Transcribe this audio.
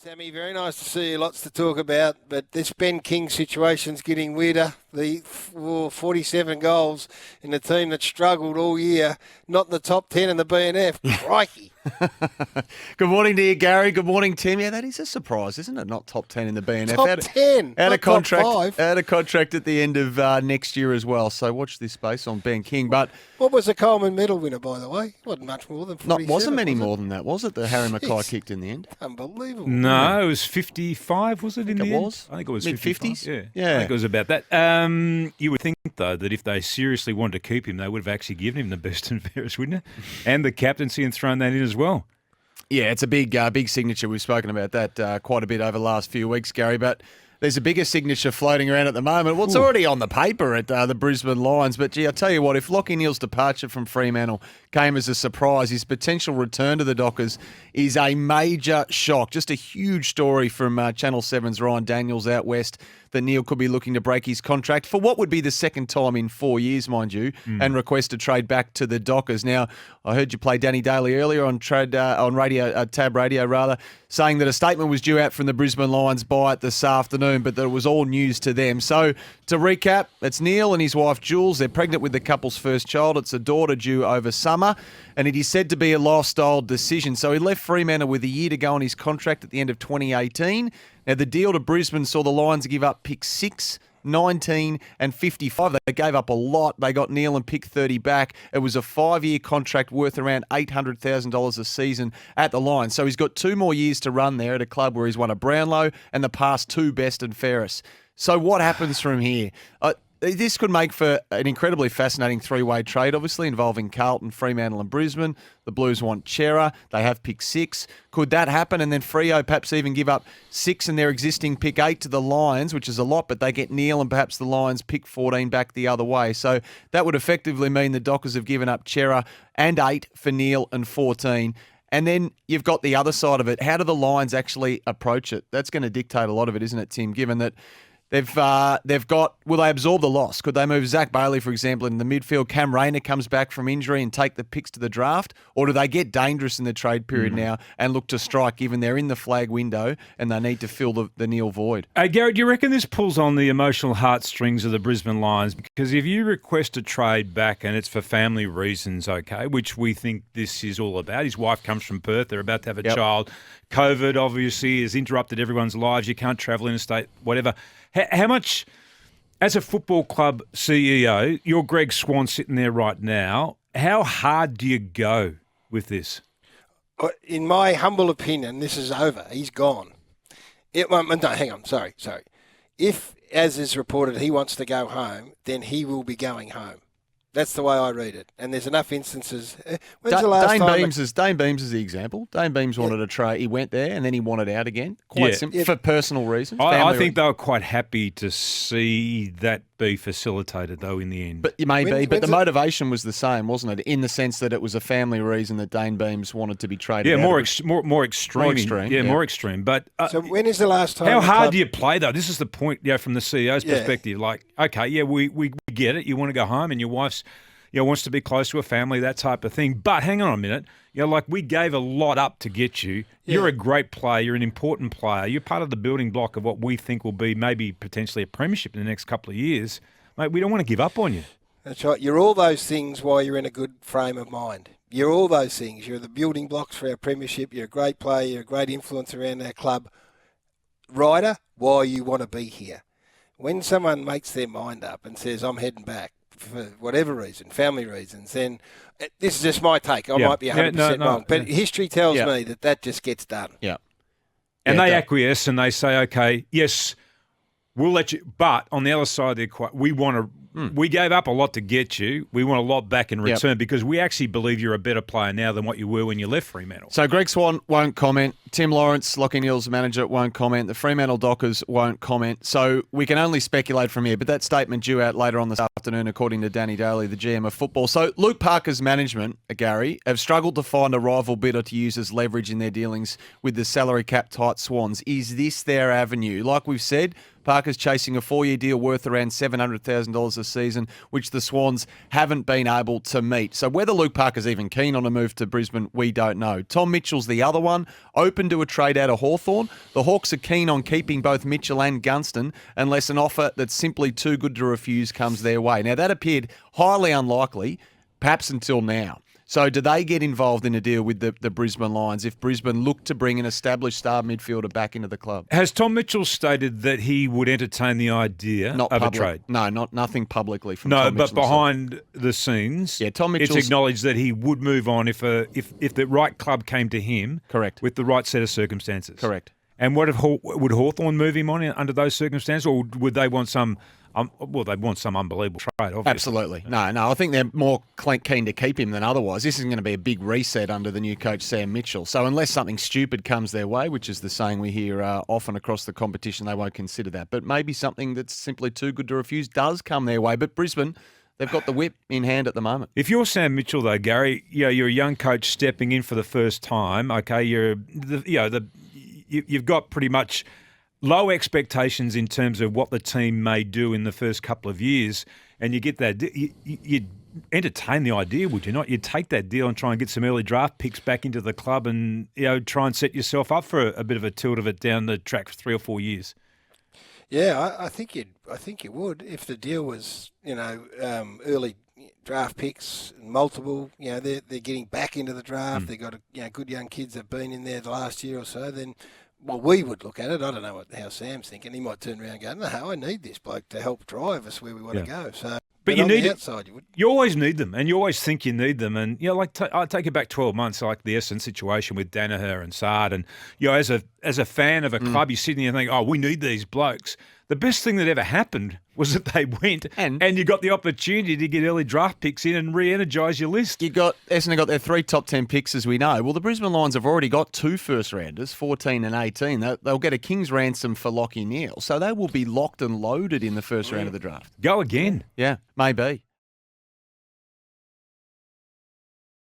Sammy, very nice to see you. Lots to talk about, but this Ben King situation's getting weirder. The 47 goals in a team that struggled all year, not in the top 10 in the BNF. Crikey. Good morning to you, Gary. Good morning, Tim. Yeah, that is a surprise, isn't it? Not top 10 in the BNF. Top 10, out not of contract, top 5. Out of contract at the end of next year as well. So watch this space on Ben King. But what was the Coleman medal winner, by the way? Wasn't much more than 47. Wasn't many more than that, was it? That Harry Mackay kicked in the end. Unbelievable. No, it was 55, was it, in the end? I think it was mid-50s. Yeah. I think it was about that. You would think, though, that if they seriously wanted to keep him, they would have actually given him the best and fairest, wouldn't it? And the captaincy and thrown that in as well. Yeah, it's a big signature. We've spoken about that quite a bit over the last few weeks, Gary, but there's a bigger signature floating around at the moment. Well, it's already on the paper at the Brisbane Lions, but gee, I tell you what, if Lachie Neale's departure from Fremantle came as a surprise, his potential return to the Dockers is a major shock. Just a huge story from Channel 7's Ryan Daniels out west that Neale could be looking to break his contract for what would be the second time in 4 years, mind you, and request a trade back to the Dockers. Now, I heard you play Danny Daly earlier on radio, Tab Radio, saying that a statement was due out from the Brisbane Lions by it this afternoon, but that it was all news to them. So, to recap, it's Neale and his wife Jules. They're pregnant with the couple's first child. It's a daughter due over summer, and it is said to be a lifestyle decision. So he left Fremantle with a year to go on his contract at the end of 2018. Now, the deal to Brisbane saw the Lions give up pick 6, 19 and 55. They gave up a lot. They got Neale and pick 30 back. It was a 5-year contract worth around $800,000 a season at the Lions. So he's got 2 more years to run there at a club where he's won a Brownlow and the past 2 best and fairest. So what happens from here? This could make for an incredibly fascinating 3-way trade, obviously, involving Carlton, Fremantle and Brisbane. The Blues want Chera. They have pick 6. Could that happen? And then Freo perhaps even give up 6 and their existing pick 8 to the Lions, which is a lot, but they get Neale and perhaps the Lions pick 14 back the other way. So that would effectively mean the Dockers have given up Chera and 8 for Neale and 14. And then you've got the other side of it. How do the Lions actually approach it? That's going to dictate a lot of it, isn't it, Tim, given that They've got, will they absorb the loss? Could they move Zach Bailey, for example, in the midfield? Cam Rayner comes back from injury and take the picks to the draft? Or do they get dangerous in the trade period now and look to strike, given they're in the flag window and they need to fill the Neale void? Garrett, do you reckon this pulls on the emotional heartstrings of the Brisbane Lions? Because if you request a trade back and it's for family reasons, okay, which we think this is all about. His wife comes from Perth. They're about to have a child. COVID, obviously, has interrupted everyone's lives. You can't travel interstate, whatever. How much, as a football club CEO, you're Greg Swan sitting there right now, how hard do you go with this? In my humble opinion, this is over. He's gone. No, hang on. Sorry. If, as is reported, he wants to go home, then he will be going home. That's the way I read it. And there's enough instances. When's the last time? Dane Beams is the example. Dane Beams wanted a trade. He went there and then he wanted out again. Quite simple. For personal reasons. I think they were quite happy to see that be facilitated, though, in the end. But the motivation was the same, wasn't it? In the sense that it was a family reason that Dane Beams wanted to be traded. Yeah, more extreme. More extreme. But so when is the last time? How hard do you play, though? This is the point, from the CEO's perspective. Like, okay, we get it. You want to go home, and your wife's, wants to be close to a family, that type of thing. But hang on a minute. We gave a lot up to get you. Yeah. You're a great player. You're an important player. You're part of the building block of what we think will be maybe potentially a premiership in the next couple of years. Mate, we don't want to give up on you. That's right. You're all those things while you're in a good frame of mind. You're all those things. You're the building blocks for our premiership. You're a great player. You're a great influence around our club. Rider, why you want to be here. When someone makes their mind up and says, I'm heading back, for whatever reason, family reasons, then this is just my take. I might be 100% wrong. But history tells me that just gets done. Yeah. And they acquiesce and they say, okay, yes, we'll let you. But on the other side of the equation, we gave up a lot to get you. We want a lot back in return because we actually believe you're a better player now than what you were when you left Fremantle. So Greg Swan won't comment. Tim Lawrence, Lachie Neale's manager, won't comment. The Fremantle Dockers won't comment. So we can only speculate from here. But that statement due out later on this afternoon, according to Danny Daly, the GM of football. So Luke Parker's management, Garry, have struggled to find a rival bidder to use as leverage in their dealings with the salary cap tight Swans. Is this their avenue? Like we've said, Parker's chasing a 4-year deal worth around $700,000 this season, which the Swans haven't been able to meet. So whether Luke Parker's even keen on a move to Brisbane, we don't know. Tom Mitchell's the other one, open to a trade out of Hawthorn. The Hawks are keen on keeping both Mitchell and Gunston unless an offer that's simply too good to refuse comes their way. Now, that appeared highly unlikely, perhaps until now. So do they get involved in a deal with the Brisbane Lions if Brisbane look to bring an established star midfielder back into the club? Has Tom Mitchell stated that he would entertain the idea of a trade? No, nothing publicly from Tom Mitchell. No, but behind the scenes, Tom it's acknowledged that he would move on if the right club came to him. Correct. With the right set of circumstances. Correct. And would Hawthorn move him on under those circumstances, or would they want some? They want some unbelievable trade, obviously. Absolutely. No, I think they're more keen to keep him than otherwise. This is going to be a big reset under the new coach, Sam Mitchell. So unless something stupid comes their way, which is the saying we hear often across the competition, they won't consider that. But maybe something that's simply too good to refuse does come their way. But Brisbane, they've got the whip in hand at the moment. If you're Sam Mitchell, though, Gary, you're a young coach stepping in for the first time. Okay, you've got pretty much low expectations in terms of what the team may do in the first couple of years, and you get that. You'd entertain the idea, would you not? You'd take that deal and try and get some early draft picks back into the club, and try and set yourself up for a bit of a tilt of it down the track for 3 or 4 years. Yeah, I think you would if the deal was early draft picks, multiple. They're getting back into the draft. They've got good young kids that've been in there the last year or so. Then. Well, we would look at it. I don't know how Sam's thinking. He might turn around and go, no, I need this bloke to help drive us where we want to go. So, but you on need the outside, you would. You always need them, and you always think you need them. And I take it back 12 months, like the Essendon situation with Danaher and Sard. And as a fan of a club, you're sitting there and think, we need these blokes. The best thing that ever happened was that they went and you got the opportunity to get early draft picks in and re-energise your list. Essendon got their 3 top 10 picks, as we know. Well, the Brisbane Lions have already got 2 first-rounders, 14 and 18. They'll get a king's ransom for Lachie Neale. So they will be locked and loaded in the first round of the draft. Go again. Yeah, maybe.